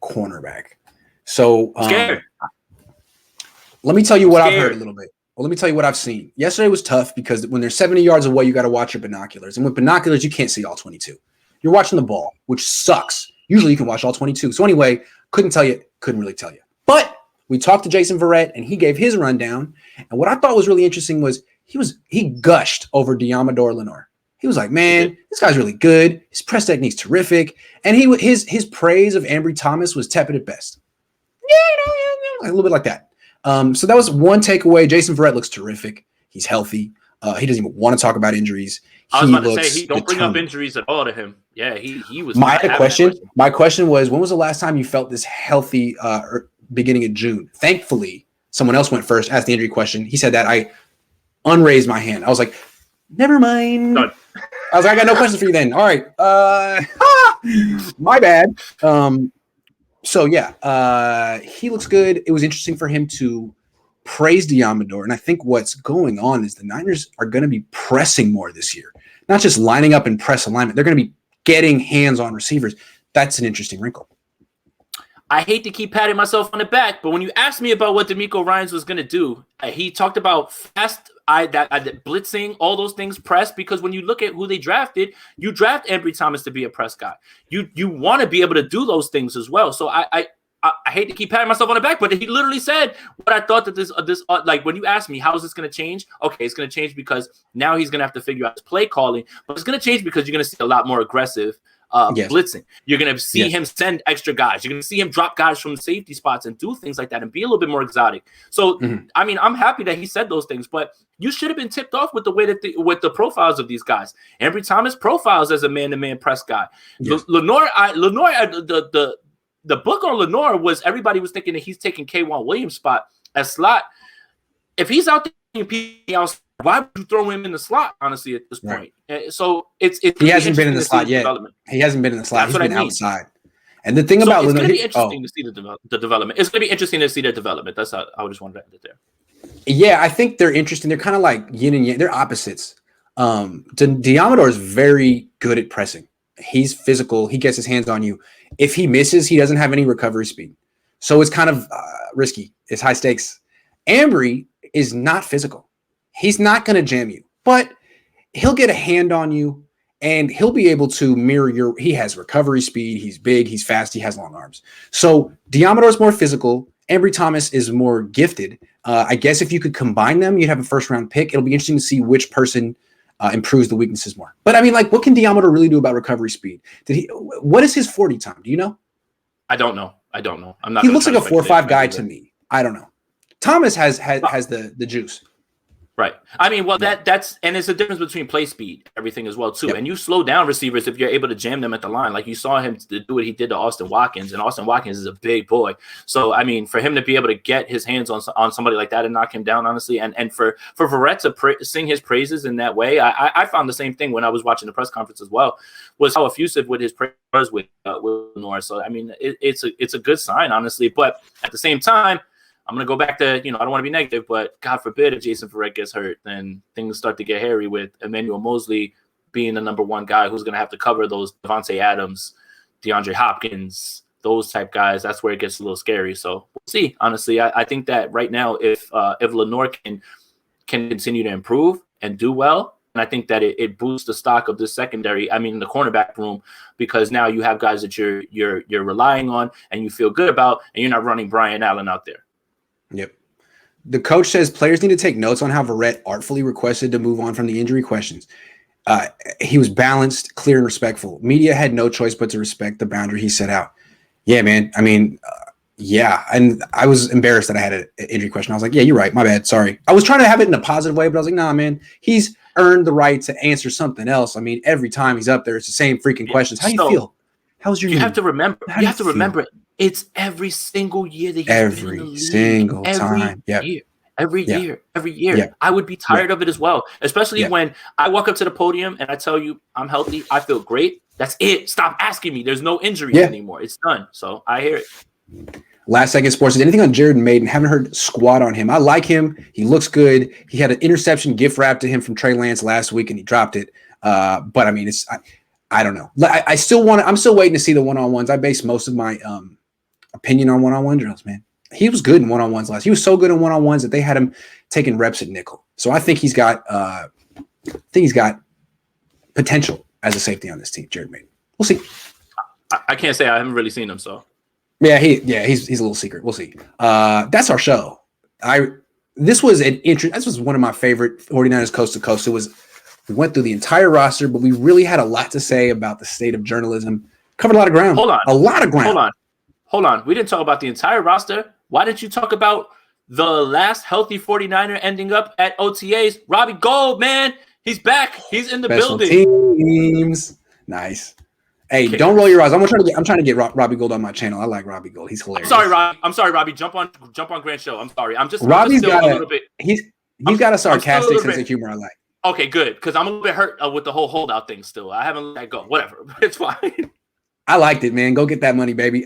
cornerback. So Scared. let me tell you what I've heard a little bit. Well, let me tell you what I've seen. Yesterday was tough because when they're 70 yards away, you got to watch your binoculars. And with binoculars, you can't see all 22. You're watching the ball, which sucks. Usually you can watch all 22. So anyway, couldn't really tell you. But we talked to Jason Verrett, and he gave his rundown. And what I thought was really interesting was he gushed over Deommodore Lenoir. He was like, man, this guy's really good. His press technique's terrific. And his praise of Ambry Thomas was tepid at best. Yeah, a little bit like that. So that was one takeaway. Jason Verrett looks terrific. He's healthy. He doesn't even want to talk about injuries. I was about to say, he don't bring up injuries at all to him. Yeah, he was. My question was, when was the last time you felt this healthy beginning of June? Thankfully, someone else went first, asked the injury question. He said that. I unraised my hand. I was like, never mind. Done. I was like, I got no questions for you then. All right. My bad. So, yeah, he looks good. It was interesting for him to praise Deommodore. And I think what's going on is the Niners are going to be pressing more this year. Not just lining up in press alignment. They're going to be getting hands on receivers. That's an interesting wrinkle. I hate to keep patting myself on the back, but when you asked me about what DeMeco Ryans was going to do, he talked about fast blitzing, all those things, press, because when you look at who they drafted, you draft Ambry Thomas to be a press guy. You want to be able to do those things as well. So I hate to keep patting myself on the back, but he literally said what I thought that this like when you asked me, how is this going to change? Okay, it's going to change because now he's going to have to figure out his play calling, but it's going to change because you're going to see a lot more aggressive blitzing. You're going to see him send extra guys. You're going to see him drop guys from the safety spots and do things like that and be a little bit more exotic. So, I mean, I'm happy that he said those things, but you should have been tipped off with the way that with the profiles of these guys. Ambry Thomas profiles as a man-to-man press guy. Yes. Lenoir, the book on Lenoir was everybody was thinking that he's taking K'Wan Williams' spot as slot. If he's out there, why would you throw him in the slot, honestly, at this point? Right. So he hasn't been in the slot yet. He hasn't been in the slot. He's been outside. And the thing about it's going to be interesting to see the development. It's going to be interesting to see their development. That's how I just wanted to end it there. Yeah, I think they're interesting. They're kind of like yin and yang. They're opposites. Deommodore is very good at pressing. He's physical. He gets his hands on you. If he misses, he doesn't have any recovery speed. So it's kind of risky. It's high stakes. Ambry is not physical. He's not going to jam you, but he'll get a hand on you and he'll be able to mirror he has recovery speed. He's big, he's fast, he has long arms. So Deommodore is more physical. Ambry Thomas is more gifted. I guess if you could combine them, you'd have a first round pick. It'll be interesting to see which person improves the weaknesses more. But I mean, like, what can Deommodore really do about recovery speed? What is his 40 time? Do you know? I don't know. I'm not. He looks like a 4.5 guy to me. I don't know. Thomas has the juice. Right. I mean, well, that's and it's a difference between play speed, everything as well, too. Yep. And you slow down receivers if you're able to jam them at the line. Like you saw him do what he did to Austin Watkins, and Austin Watkins is a big boy. So, I mean, for him to be able to get his hands on somebody like that and knock him down, honestly, and for Verrett to sing his praises in that way, I found the same thing when I was watching the press conference as well, was how effusive with his praise with Lenoir. So, I mean, it's a good sign, honestly. But at the same time, I'm going to go back to, I don't want to be negative, but God forbid if Jason Verrett gets hurt, then things start to get hairy with Emmanuel Mosley being the number one guy who's going to have to cover those Devontae Adams, DeAndre Hopkins, those type guys. That's where it gets a little scary. So we'll see. Honestly, I think that right now, if Lenoir can continue to improve and do well, and I think that it boosts the stock of this secondary. I mean, the cornerback room, because now you have guys that you're relying on and you feel good about, and you're not running Brian Allen out there. Yep. The coach says players need to take notes on how Verrett artfully requested to move on from the injury questions. He was balanced, clear, and respectful. Media had no choice but to respect the boundary he set out. Yeah, man. I mean, yeah. And I was embarrassed that I had an injury question. I was like, yeah, you're right. My bad. Sorry. I was trying to have it in a positive way, but I was like, nah, man. He's earned the right to answer something else. I mean, every time he's up there, it's the same freaking questions. How do you feel? How's your knee? You have to remember. It's every single year that he's every been in the league. Single time. Every year. I would be tired of it as well, especially when I walk up to the podium and I tell you I'm healthy. I feel great. That's it. Stop asking me. There's no injuries anymore. It's done. So I hear it. Last Second Sports. Anything on Jared Maiden? Haven't heard squat on him. I like him. He looks good. He had an interception gift wrapped to him from Trey Lance last week and he dropped it. But I mean, I don't know. I'm still waiting to see the one-on-ones. I base most of my opinion on one-on-one drills, man. He was good in one-on-ones last. He was so good in one-on-ones that they had him taking reps at nickel. So I think he's got potential as a safety on this team, Jared Maiden. We'll see. I can't say I haven't really seen him, so he's a little secret. We'll see. That's our show. This was one of my favorite 49ers coast to coast. We went through the entire roster, but we really had a lot to say about the state of journalism. Covered a lot of ground. Hold on. A lot of ground. Hold on. We didn't talk about the entire roster. Why didn't you talk about the last healthy 49er ending up at OTAs? Robbie Gould, man. He's back. He's in the building. Teams. Nice. Hey, don't roll your eyes. I'm trying to get Robbie Gould on my channel. I like Robbie Gould. He's hilarious. I'm sorry, Robbie. Jump on Grant Show. I'm sorry. Robbie's got a little bit. He's got a sarcastic sense of humor. I like. Okay, good. Because I'm a little bit hurt with the whole holdout thing. Still, I haven't let that go. Whatever. It's fine. I liked it, man. Go get that money, baby.